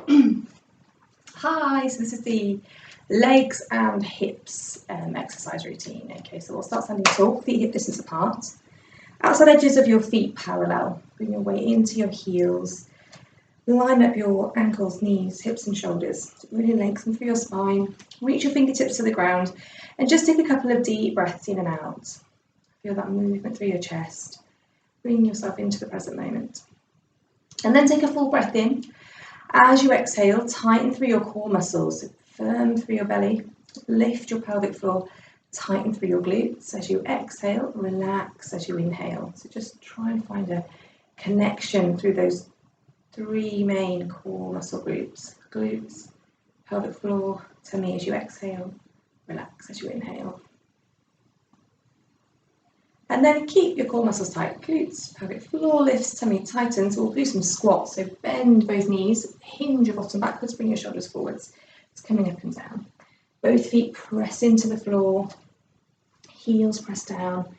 Hi, so this is the legs and hips exercise routine. Okay, so we'll start standing tall, feet hip distance apart. Outside edges of your feet parallel. Bring your weight into your heels. Line up your ankles, knees, hips and shoulders. Really lengthen through your spine. Reach your fingertips to the ground and just take a couple of deep breaths in and out. Feel that movement through your chest. Bring yourself into the present moment. And then take a full breath in. As you exhale, tighten through your core muscles, firm through your belly, lift your pelvic floor, tighten through your glutes. As you exhale, relax as you inhale. So just try and find a connection through those three main core muscle groups: glutes, pelvic floor, tummy as you exhale, relax as you inhale. And then keep your core muscles tight. Glutes, pelvic floor lifts, tummy tightens. We'll do some squats. So bend both knees, hinge your bottom backwards, bring your shoulders forwards. It's coming up and down. Both feet press into the floor. Heels press down.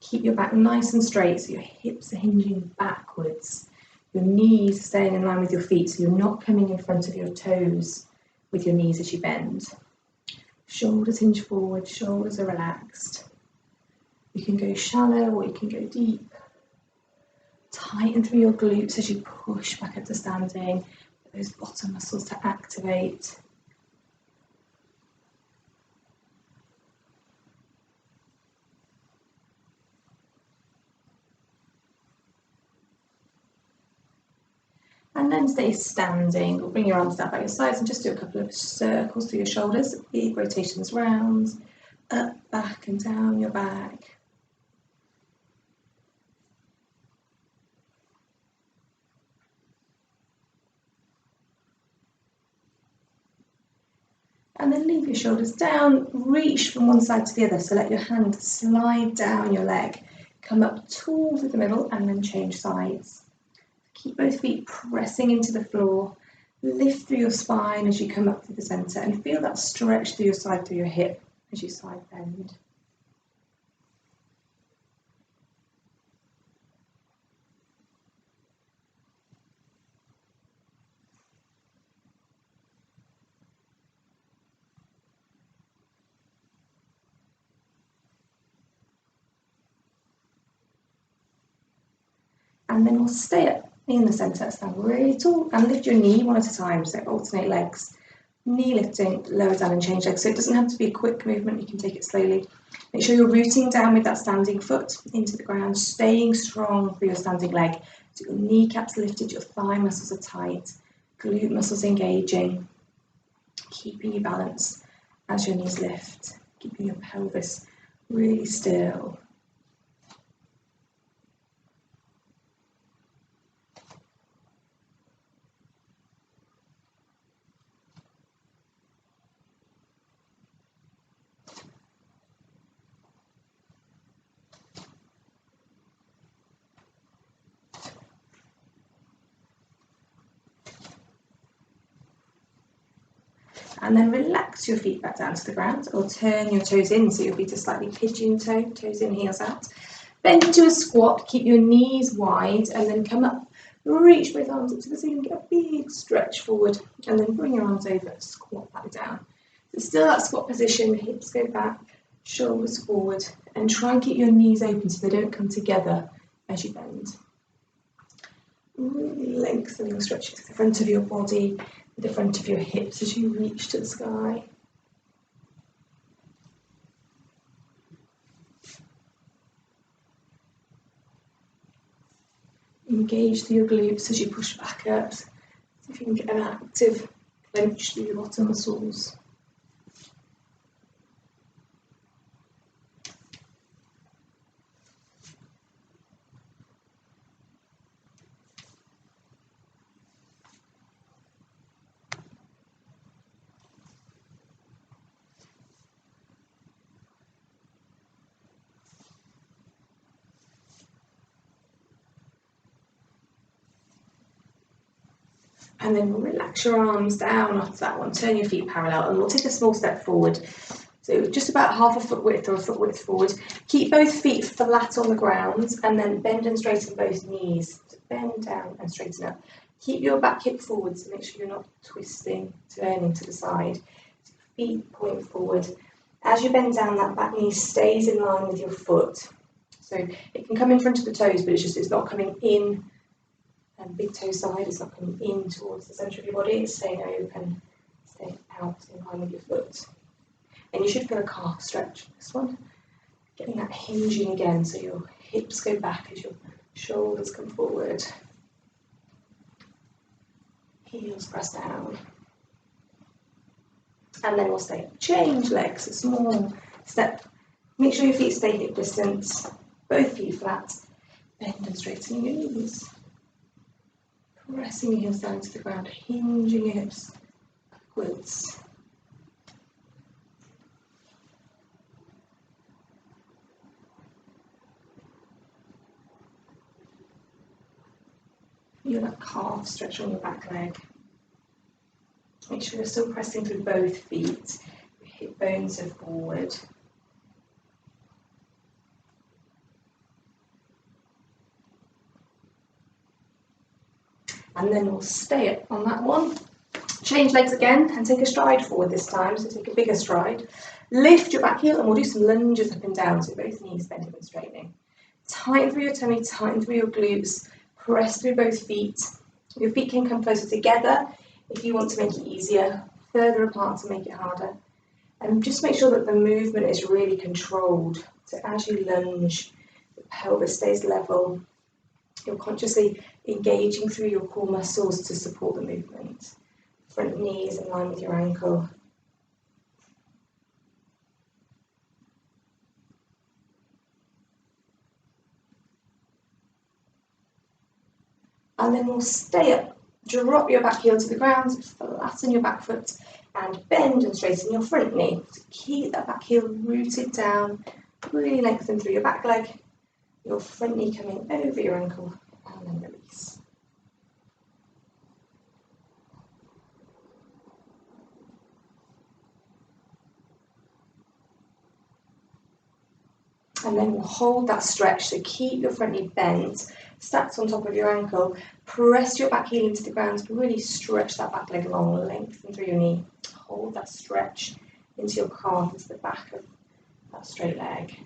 Keep your back nice and straight so your hips are hinging backwards. Your knees are staying in line with your feet so you're not coming in front of your toes with your knees as you bend. Shoulders hinge forward, shoulders are relaxed. You can go shallow or you can go deep. Tighten through your glutes as you push back up to standing. Get those bottom muscles to activate. And then stay standing. We'll bring your arms down by your sides and just do a couple of circles through your shoulders. Big rotations round, up, back and down your back. And then leave your shoulders down, reach from one side to the other. So let your hand slide down your leg, come up tall through the middle and then change sides. Keep both feet pressing into the floor. Lift through your spine as you come up through the centre and feel that stretch through your side, through your hip as you side bend. And then we'll stay up in the centre, stand really tall and lift your knee one at a time, so alternate legs. Knee lifting, lower down and change legs. So it doesn't have to be a quick movement, you can take it slowly. Make sure you're rooting down with that standing foot into the ground, staying strong for your standing leg. So your kneecaps lifted, your thigh muscles are tight, glute muscles engaging, keeping you balanced as your knees lift, keeping your pelvis really still. And then relax your feet back down to the ground or turn your toes in so your feet are slightly pigeon toed, toes in, heels out. Bend into a squat, keep your knees wide and then come up. Reach both arms up to the ceiling, get a big stretch forward and then bring your arms over, squat back down. So still that squat position, hips go back, shoulders forward and try and keep your knees open so they don't come together as you bend. Really lengthening, stretching to the front of your body, the front of your hips as you reach to the sky. Engage through your glutes as you push back up. See if you can get an active clench through your bottom muscles. And then relax your arms down after that one. Turn your feet parallel and we'll take a small step forward. So just about half a foot width or a foot width forward. Keep both feet flat on the ground and then bend and straighten both knees. So bend down and straighten up. Keep your back hip forward, so make sure you're not twisting, turning to the side. So feet point forward. As you bend down, that back knee stays in line with your foot. So it can come in front of the toes, but it's not coming in, big toe side, it's not coming in towards the centre of your body, it's staying open, staying out in line with your foot. And you should feel a calf stretch in this one. Getting that hinging again, so your hips go back as your shoulders come forward. Heels press down. And then we'll stay. Change legs, a small step. Make sure your feet stay hip distance, both feet flat. Bend and straighten your knees. Pressing your heels down to the ground, hinging your hips backwards. Feel that calf stretch on your back leg. Make sure you're still pressing through both feet. Your hip bones are forward. And then we'll stay up on that one. Change legs again and take a stride forward this time. So take a bigger stride. Lift your back heel and we'll do some lunges up and down. So both knees bending and straightening. Tighten through your tummy, tighten through your glutes. Press through both feet. Your feet can come closer together if you want to make it easier, further apart to make it harder. And just make sure that the movement is really controlled. So as you lunge, the pelvis stays level. You're consciously engaging through your core muscles to support the movement. Front knee is in line with your ankle. And then we'll stay up. Drop your back heel to the ground, flatten your back foot, and bend and straighten your front knee. So keep that back heel rooted down, really lengthen through your back leg, your front knee coming over your ankle, and then release. And then we'll hold that stretch, so keep your front knee bent, stacked on top of your ankle, press your back heel into the ground, really stretch that back leg long, lengthen through your knee, hold that stretch into your calf, into the back of that straight leg.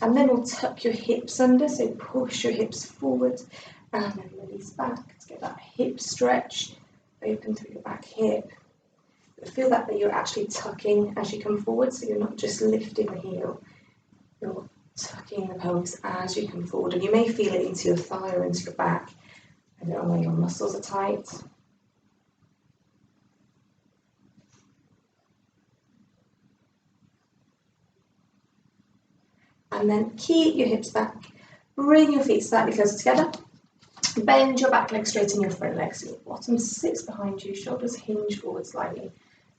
And then we'll tuck your hips under, so push your hips forward and then release back to get that hip stretch. Open through your back hip. Feel that you're actually tucking as you come forward, so you're not just lifting the heel, you're tucking the pelvis as you come forward, and you may feel it into your thigh or into your back, depending on where your muscles are tight. And then keep your hips back, bring your feet slightly closer together. Bend your back leg, straighten your front leg, so your bottom sits behind you, shoulders hinge forward slightly.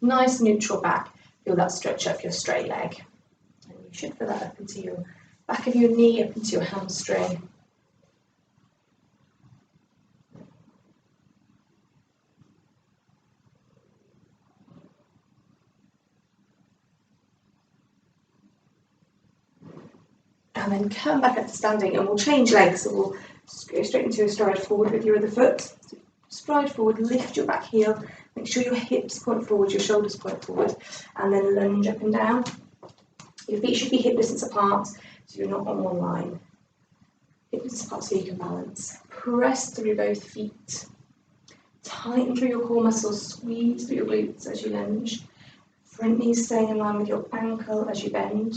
Nice neutral back, feel that stretch up your straight leg. And you should feel that up into your back of your knee, up into your hamstring. And then come back up to standing and we'll change legs, so we'll go straight into a stride forward with your other foot. So stride forward, lift your back heel, make sure your hips point forward, your shoulders point forward, and then lunge up and down. Your feet should be hip distance apart, so you're not on one line. Hip distance apart so you can balance. Press through both feet. Tighten through your core muscles, squeeze through your glutes as you lunge. Front knee staying in line with your ankle as you bend.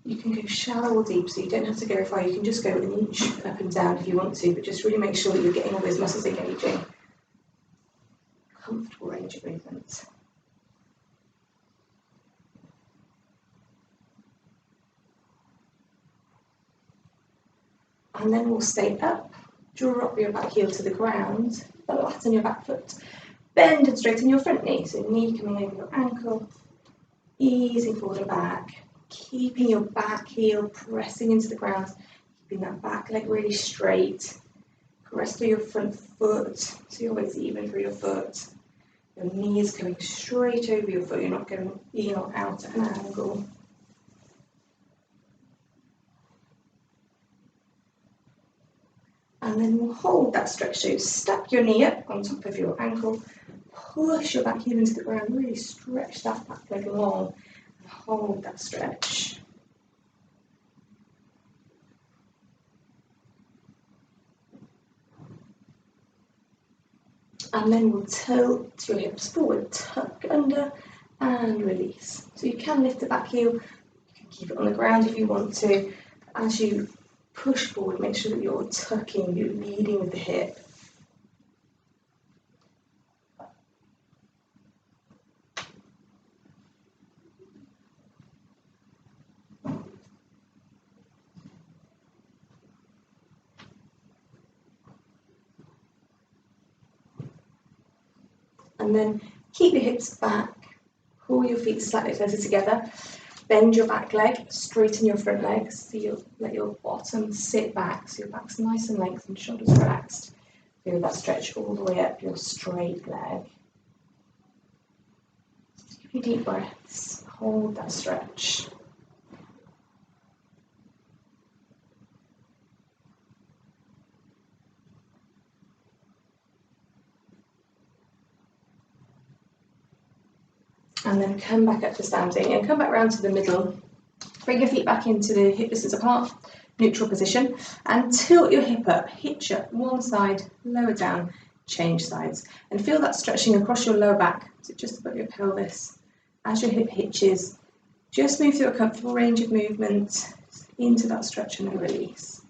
You can go shallow or deep, so you don't have to go far. You can just go an inch up and down if you want to, but just really make sure that you're getting all those muscles engaging. Comfortable range of movement. And then we'll stay up, drop your back heel to the ground, flatten your back foot, bend and straighten your front knee, so knee coming over your ankle, easing forward and back. Keeping your back heel pressing into the ground, keeping that back leg really straight. Press through your front foot so your weight's even through your foot. Your knee is coming straight over your foot, you're not going in or out at an angle. And then we'll hold that stretch. So stack your knee up on top of your ankle, push your back heel into the ground, really stretch that back leg long, and hold that stretch. And then we'll tilt your hips forward, tuck under, and release. So you can lift the back heel, you can keep it on the ground if you want to. As you push forward, make sure that you're tucking, you're leading with the hip. And then keep your hips back, pull your feet slightly closer together, bend your back leg, straighten your front legs, so you'll let your bottom sit back, so your back's nice and lengthened, shoulders relaxed. Feel that stretch all the way up your straight leg. Just give you deep breaths, hold that stretch. And then come back up to standing and come back round to the middle. Bring your feet back into the hip distance apart, neutral position, and tilt your hip up, hitch up one side, lower down, change sides. And feel that stretching across your lower back, so just above your pelvis. As your hip hitches, just move through a comfortable range of movement into that stretch and then release.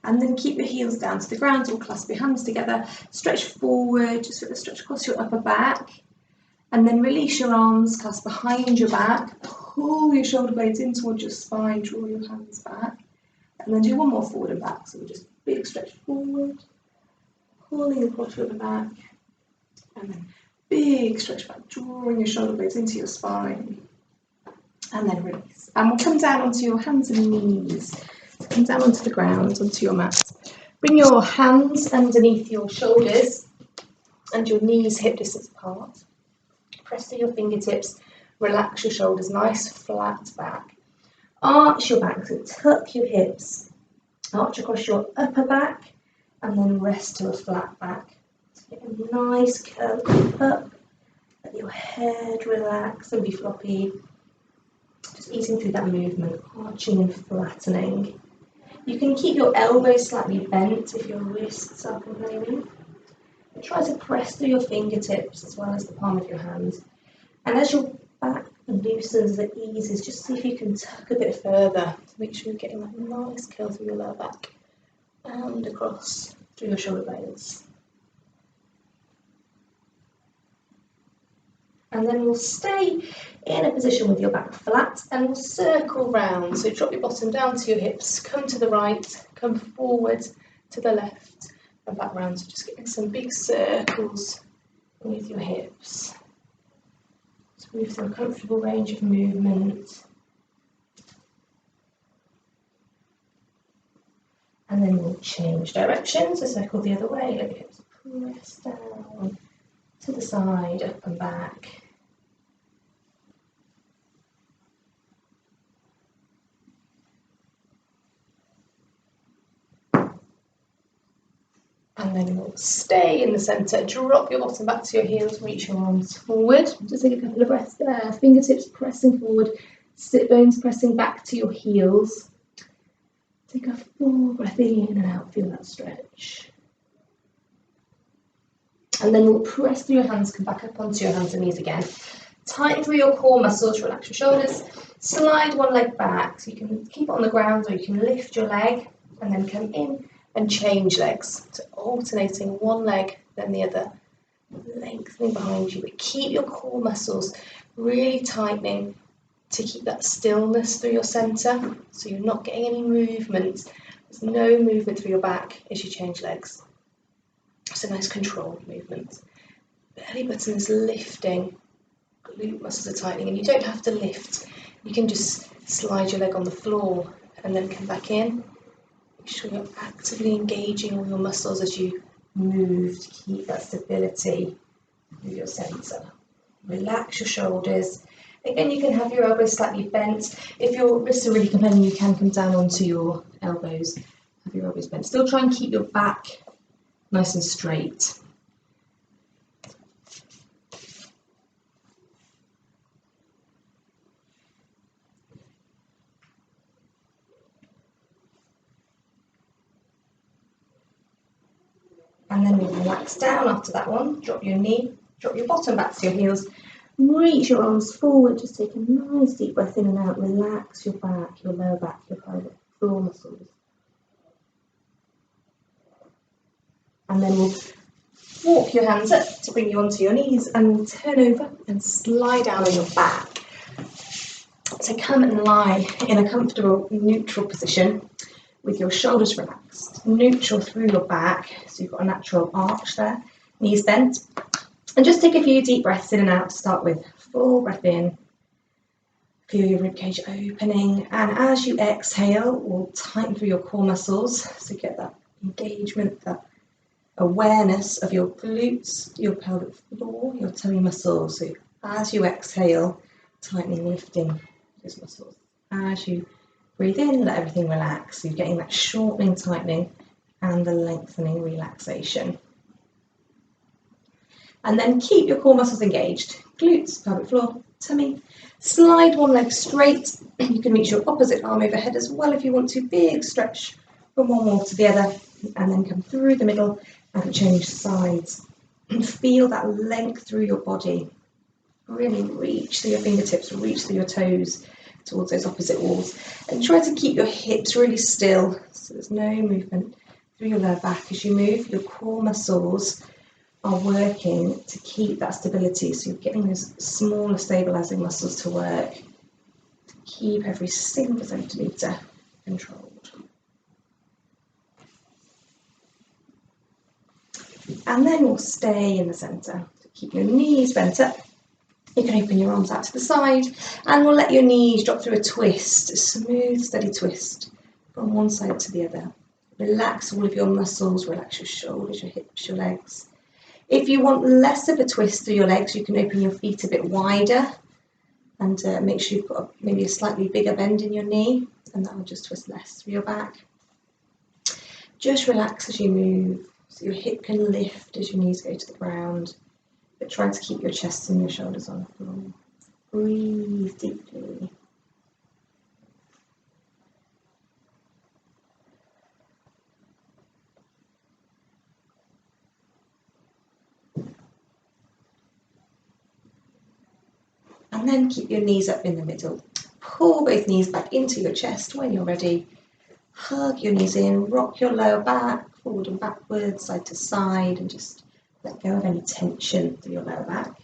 And then keep your heels down to the ground, or clasp your hands together, stretch forward, just feel the stretch across your upper back, and then release your arms, clasp behind your back, pull your shoulder blades in towards your spine, draw your hands back, and then do one more forward and back, so just big stretch forward, pulling across your upper back, and then big stretch back, drawing your shoulder blades into your spine, and then release. And we'll come down onto your hands and knees. So come down onto the ground, onto your mat. Bring your hands underneath your shoulders and your knees hip distance apart. Press to your fingertips, relax your shoulders, nice flat back. Arch your back, so tuck your hips, arch across your upper back, and then rest to a flat back. So get a nice curve up, let your head relax and be floppy. Just easing through that movement, arching and flattening. You can keep your elbows slightly bent if your wrists are complaining. And try to press through your fingertips as well as the palm of your hand. And as your back loosens, it eases, just see if you can tuck a bit further to make sure you're getting that nice curl through your lower back and across through your shoulder blades. And then we'll stay in a position with your back flat and we'll circle round. So drop your bottom down to your hips, come to the right, come forward to the left and back round. So just getting some big circles with your hips. So move through a comfortable range of movement. And then we'll change direction, so circle the other way, let your hips press down to the side, up and back. And then we'll stay in the centre, drop your bottom back to your heels, reach your arms forward. Just take a couple of breaths there, fingertips pressing forward, sit bones pressing back to your heels. Take a full breath in and out, feel that stretch. And then we'll press through your hands, come back up onto your hands and knees again. Tighten through your core muscles, relax your shoulders. Slide one leg back, so you can keep it on the ground or you can lift your leg and then come in and change legs. So alternating one leg, then the other, lengthening behind you, but keep your core muscles really tightening to keep that stillness through your centre, so you're not getting any movement. There's no movement through your back as you change legs. It's a nice controlled movement. Belly button is lifting, glute muscles are tightening, and you don't have to lift. You can just slide your leg on the floor and then come back in. Make sure you're actively engaging all your muscles as you move to keep that stability with your centre. Relax your shoulders. Again, you can have your elbows slightly bent. If your wrists are really complaining, you can come down onto your elbows. Have your elbows bent. Still try and keep your back nice and straight. And then we'll relax down after that one. Drop your knee, drop your bottom back to your heels. Reach your arms forward, just take a nice deep breath in and out. Relax your back, your lower back, your pelvic floor muscles. And then we'll walk your hands up to bring you onto your knees, and we'll turn over and slide down on your back. So come and lie in a comfortable neutral position with your shoulders relaxed, neutral through your back, so you've got a natural arch there, knees bent. And just take a few deep breaths in and out to start with. Full breath in, feel your ribcage opening, and as you exhale, we'll tighten through your core muscles, so get that engagement, that awareness of your glutes, your pelvic floor, your tummy muscles. So as you exhale, tightening, lifting those muscles. As you breathe in, let everything relax. So you're getting that shortening, tightening, and the lengthening, relaxation. And then keep your core muscles engaged. Glutes, pelvic floor, tummy. Slide one leg straight. You can reach your opposite arm overhead as well if you want to. Big stretch from one wall to the other. And then come through the middle and change sides. And feel that length through your body. Really reach through your fingertips, reach through your toes towards those opposite walls. And try to keep your hips really still, so there's no movement through your lower back. As you move, your core muscles are working to keep that stability, so you're getting those smaller stabilising muscles to work to keep every single centimetre controlled. And then we'll stay in the centre. So keep your knees bent up. You can open your arms out to the side, and we'll let your knees drop through a twist, a smooth, steady twist from one side to the other. Relax all of your muscles, relax your shoulders, your hips, your legs. If you want less of a twist through your legs, you can open your feet a bit wider and make sure you've got maybe a slightly bigger bend in your knee, and that will just twist less through your back. Just relax as you move, so your hip can lift as your knees go to the ground, but try to keep your chest and your shoulders on the floor. Breathe deeply. And then keep your knees up in the middle. Pull both knees back into your chest when you're ready. Hug your knees in, rock your lower back, forward and backwards, side to side, and just let go of any tension through your lower back.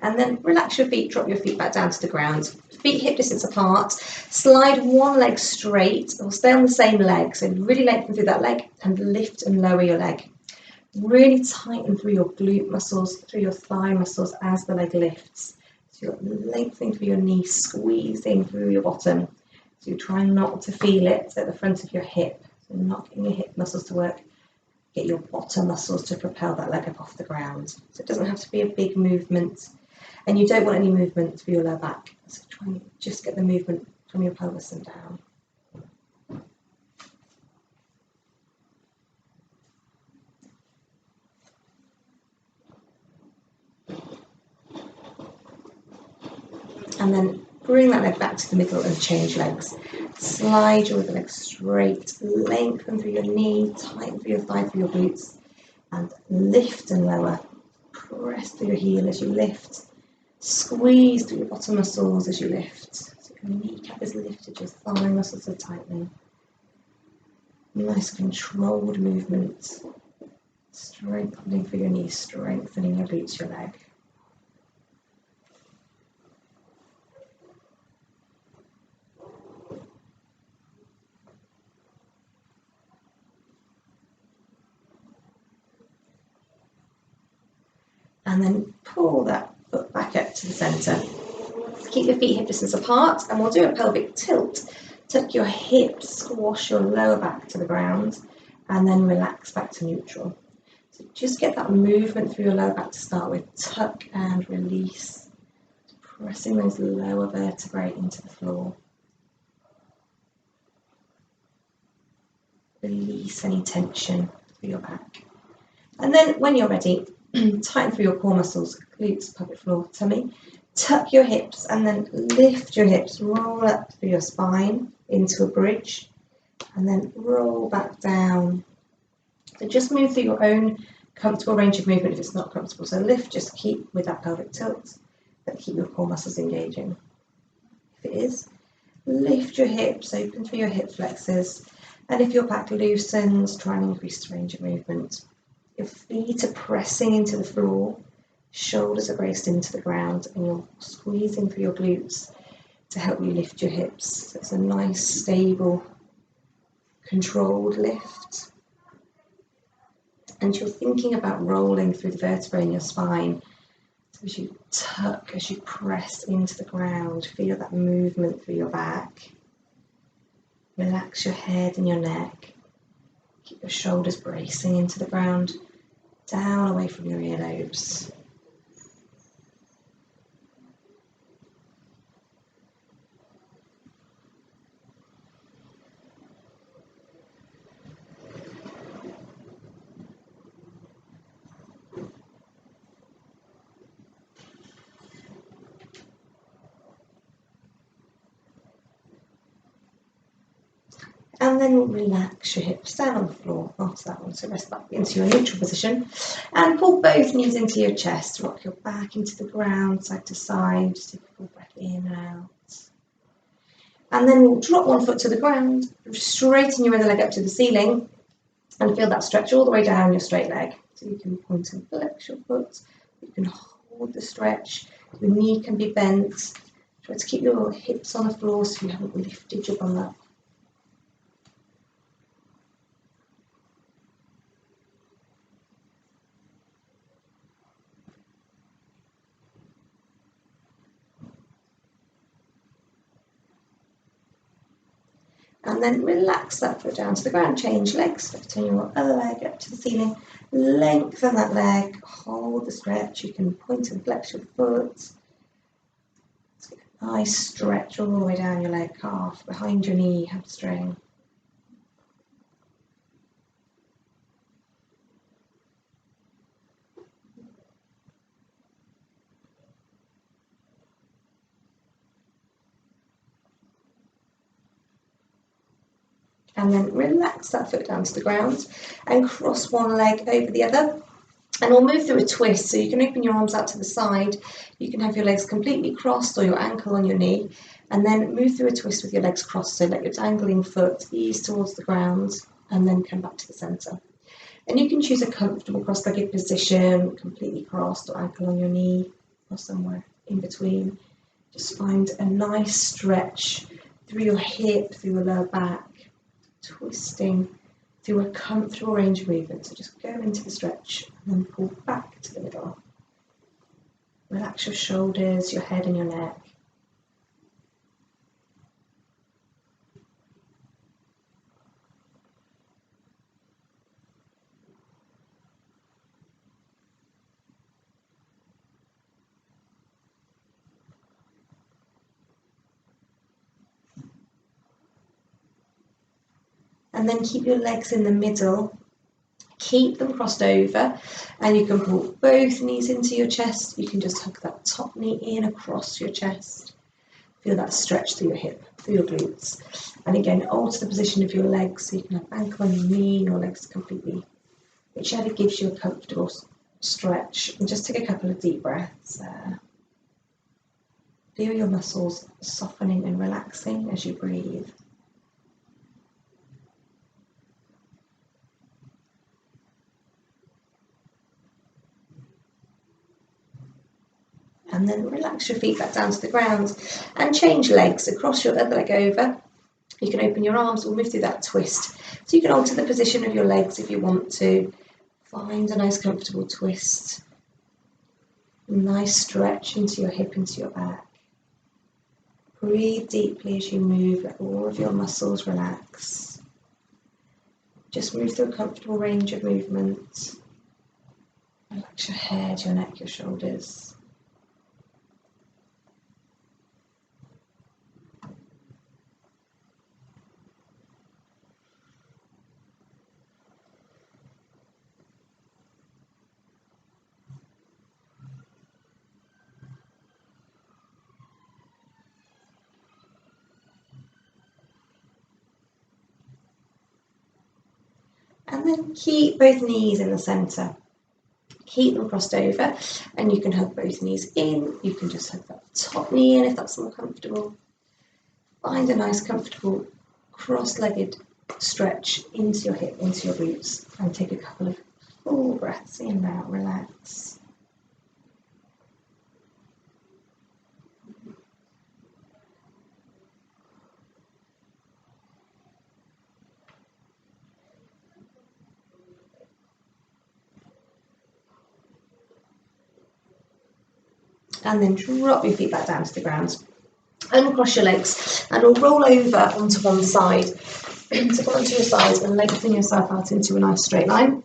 And then relax your feet, drop your feet back down to the ground. Feet hip distance apart. Slide one leg straight, or stay on the same leg. So really lengthen through that leg and lift and lower your leg. Really tighten through your glute muscles, through your thigh muscles as the leg lifts. So you're lengthening through your knee, squeezing through your bottom. So you're trying not to feel it at the front of your hip. So not getting your hip muscles to work. Get your bottom muscles to propel that leg up off the ground. So it doesn't have to be a big movement. And you don't want any movement through your lower back. So try and just get the movement from your pelvis and down. And then bring that leg back to the middle and change legs. Slide your other leg straight, lengthen through your knee, tighten through your thigh, through your glutes, and lift and lower. Press through your heel as you lift. Squeeze through your bottom muscles as you lift. So your kneecap is lifted, your thigh muscles are tightening. Nice controlled movement. Strengthening through your knees, strengthening your glutes, your leg. and then pull that foot back up to the centre. Keep your feet hip distance apart, and we'll do a pelvic tilt. Tuck your hips, squash your lower back to the ground, and then relax back to neutral. So just get that movement through your lower back to start with. Tuck and release, pressing those lower vertebrae into the floor. Release any tension through your back. And then when you're ready, tighten through your core muscles, glutes, pelvic floor, tummy. Tuck your hips and then lift your hips, roll up through your spine into a bridge, and then roll back down. So just move through your own comfortable range of movement if it's not comfortable. So lift, just keep with that pelvic tilt, but keep your core muscles engaging. If it is, lift your hips, open through your hip flexors, and if your back loosens, try and increase the range of movement. Your feet are pressing into the floor, shoulders are braced into the ground, and you're squeezing through your glutes to help you lift your hips. So it's a nice, stable, controlled lift. And you're thinking about rolling through the vertebrae in your spine. So as you tuck, as you press into the ground, feel that movement through your back. Relax your head and your neck. Keep your shoulders bracing into the ground, down away from your earlobes. And then relax your hips down on the floor after that one. So rest back into your neutral position and pull both knees into your chest. Rock your back into the ground, side to side. Just take a full breath in and out. And then we'll drop one foot to the ground, straighten your other leg up to the ceiling, and feel that stretch all the way down your straight leg. So you can point and flex your foot. You can hold the stretch. Your knee can be bent. Try to keep your hips on the floor so you haven't lifted your bum up. And then relax that foot down to the ground, change legs, turn your other leg up to the ceiling, lengthen that leg, hold the stretch, you can point and flex your foot. Let's get a nice stretch all the way down your leg, calf, behind your knee, hamstring. And then relax that foot down to the ground and cross one leg over the other. And we'll move through a twist, so you can open your arms out to the side. You can have your legs completely crossed or your ankle on your knee, and then move through a twist with your legs crossed. So let your dangling foot ease towards the ground and then come back to the centre. And you can choose a comfortable cross-legged position, completely crossed or ankle on your knee or somewhere in between. Just find a nice stretch through your hip, through your lower back, twisting through a comfortable range of movement. So just go into the stretch and then pull back to the middle. Relax your shoulders, your head and your neck. And then keep your legs in the middle, keep them crossed over, and you can pull both knees into your chest. You can just hug that top knee in across your chest. Feel that stretch through your hip, through your glutes. And again, alter the position of your legs, so you can have ankle on your knee, your legs completely, whichever gives you a comfortable stretch. And just take a couple of deep breaths there. Feel your muscles softening and relaxing as you breathe. And then relax your feet back down to the ground and change legs. So cross your other leg over. You can open your arms, we'll move through that twist. So you can alter the position of your legs if you want to. Find a nice comfortable twist. Nice stretch into your hip, into your back. Breathe deeply as you move, let all of your muscles relax. Just move through a comfortable range of movement. Relax your head, your neck, your shoulders. And then keep both knees in the centre. Keep them crossed over, and you can hug both knees in. You can just hug that top knee in if that's more comfortable. Find a nice, comfortable, cross-legged stretch into your hip, into your glutes, and take a couple of full breaths in and out. Relax. And then drop your feet back down to the ground. Uncross your legs and we'll roll over onto one side. So come onto your side and lengthen yourself out into a nice straight line.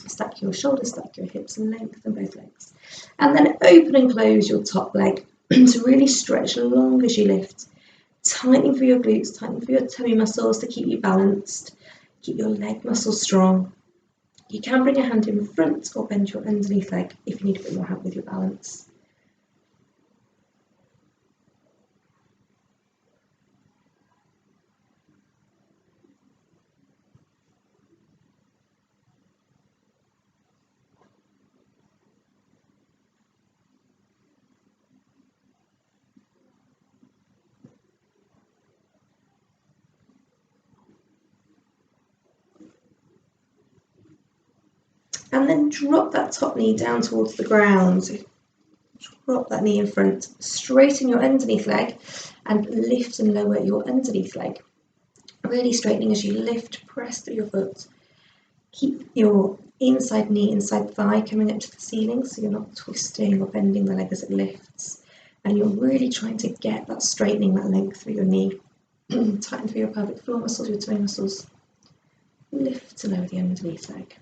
Stack your shoulders, stack your hips, and lengthen both legs. And then open and close your top leg to really stretch long as you lift. Tightening through your glutes, tightening through your tummy muscles to keep you balanced. Keep your leg muscles strong. You can bring a hand in front or bend your underneath leg if you need a bit more help with your balance. And then drop that top knee down towards the ground. So drop that knee in front, straighten your underneath leg and lift and lower your underneath leg. Really straightening as you lift, press through your foot. Keep your inside knee, inside thigh coming up to the ceiling so you're not twisting or bending the leg as it lifts. And you're really trying to get that straightening, that length through your knee. Tighten through your pelvic floor muscles, your tummy muscles. Lift to lower the underneath leg.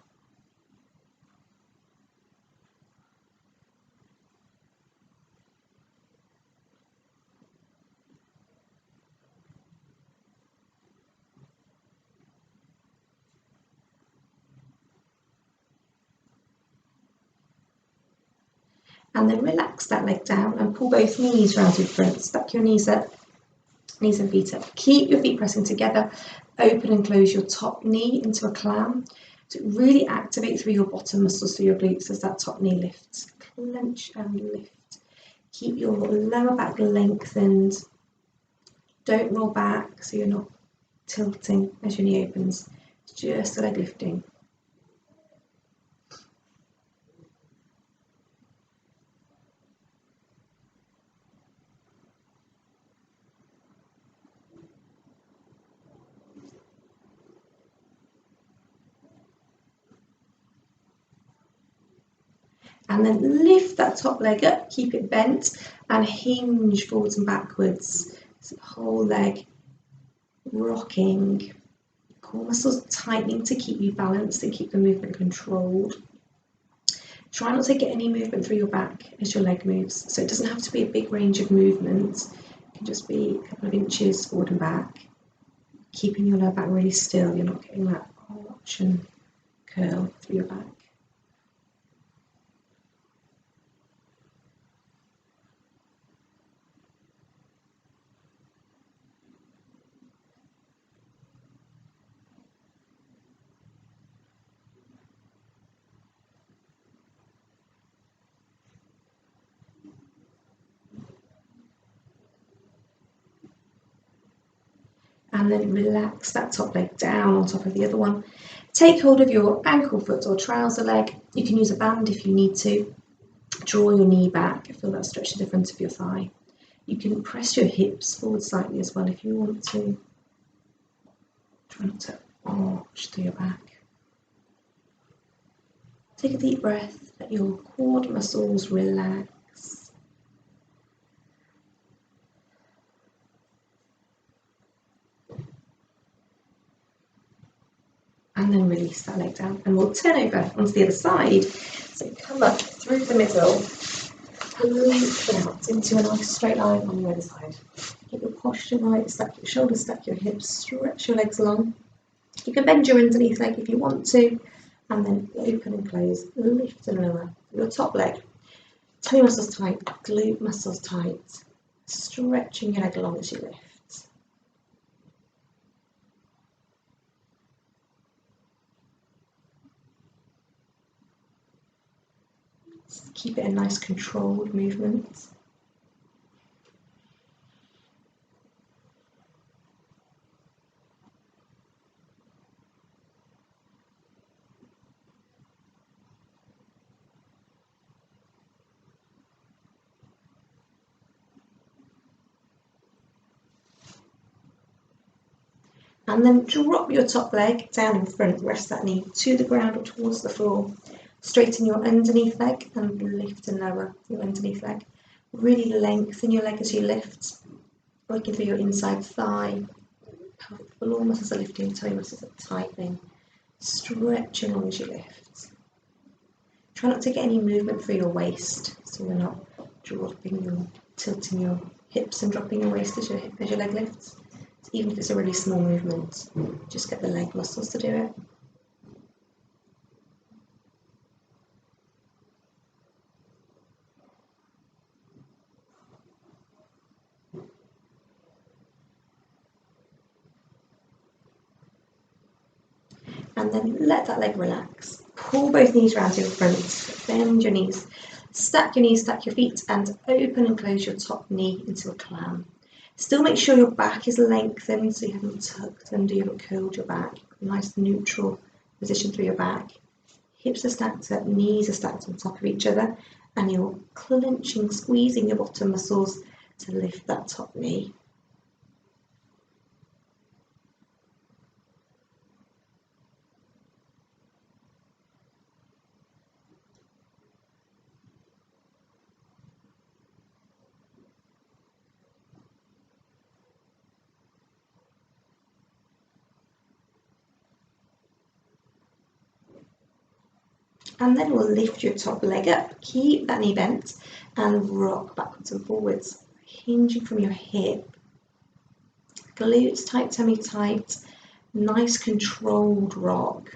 And then relax that leg down and pull both knees round in front. Stack your knees up, knees and feet up. Keep your feet pressing together. Open and close your top knee into a clam. So really activate through your bottom muscles, through your glutes as that top knee lifts. Clench and lift. Keep your lower back lengthened. Don't roll back so you're not tilting as your knee opens. Just the leg lifting. And then lift that top leg up, keep it bent and hinge forwards and backwards. So the whole leg rocking, core muscles tightening to keep you balanced and keep the movement controlled. Try not to get any movement through your back as your leg moves. So it doesn't have to be a big range of movement. It can just be a couple of inches forward and back. Keeping your lower back really still, you're not getting that arch and curl through your back. And then relax that top leg down on top of the other one. Take hold of your ankle foot or trouser leg. You can use a band if you need to. Draw your knee back, feel that stretch to the front of your thigh. You can press your hips forward slightly as well if you want to. Try not to arch through your back. Take a deep breath, let your quad muscles relax. And then release that leg down. And we'll turn over onto the other side. So come up through the middle and lengthen out into a nice straight line on the other side. Get your posture right, stack your shoulders, stack your hips, stretch your legs long. You can bend your underneath leg if you want to, and then open and close, lift and lower. Your top leg, tummy muscles tight, glute muscles tight, stretching your leg long as you lift. Just keep it a nice controlled movement. And then drop your top leg down in front, rest that knee to the ground or towards the floor. Straighten your underneath leg and lift and lower your underneath leg. Really lengthen your leg as you lift, working through your inside thigh. Pelvic floor muscles are lifting, toe muscles are tightening. Stretching long as you lift. Try not to get any movement through your waist, so you're not tilting your hips and dropping your waist as your leg lifts. So even if it's a really small movement, just get the leg muscles to do it. And then let that leg relax. Pull both knees round to your front, bend your knees, stack your feet, and open and close your top knee into a clam. Still make sure your back is lengthened, so you haven't tucked under, you haven't curled your back. Nice neutral position through your back. Hips are stacked up, knees are stacked on top of each other, and you're clenching, squeezing your bottom muscles to lift that top knee. And then we'll lift your top leg up, keep that knee bent, and rock backwards and forwards, hinging from your hip. Glutes tight, tummy tight, nice controlled rock.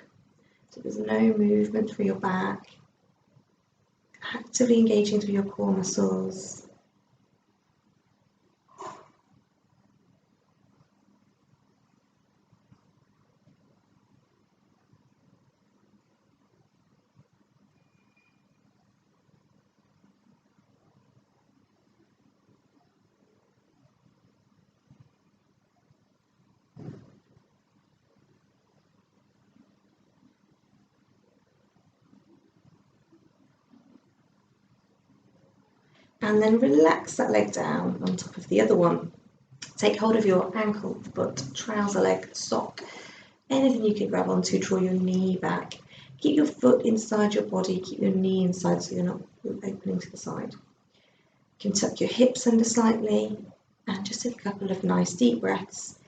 So there's no movement through your back. Actively engaging through your core muscles. And then relax that leg down on top of the other one. Take hold of your ankle, foot, trouser leg, sock, anything you can grab onto, draw your knee back. Keep your foot inside your body, keep your knee inside so you're not opening to the side. You can tuck your hips under slightly and just take a couple of nice deep breaths.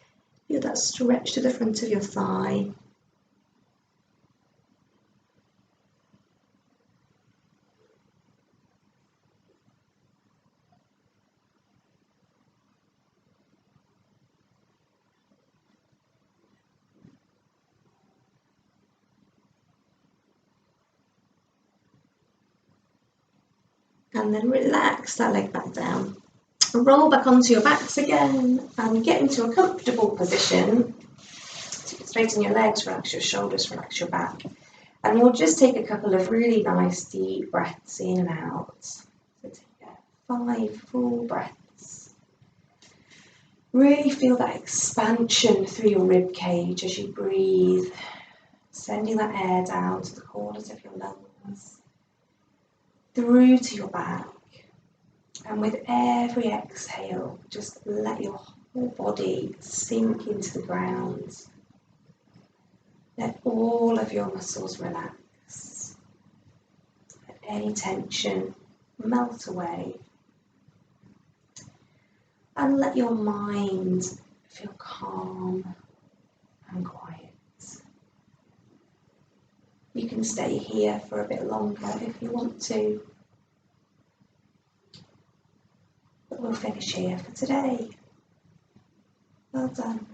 Feel that stretch to the front of your thigh. And then relax that leg back down. Roll back onto your backs again and get into a comfortable position. So you can straighten your legs, relax your shoulders, relax your back. And we'll just take a couple of really nice deep breaths in and out. So take 5 full breaths. Really feel that expansion through your rib cage as you breathe, sending that air down to the corners of your lungs, through to your back. And with every exhale, just let your whole body sink into the ground. Let all of your muscles relax. any tension melt away. And let your mind feel calm and quiet. You can stay here for a bit longer if you want to. But we'll finish here for today. Well done.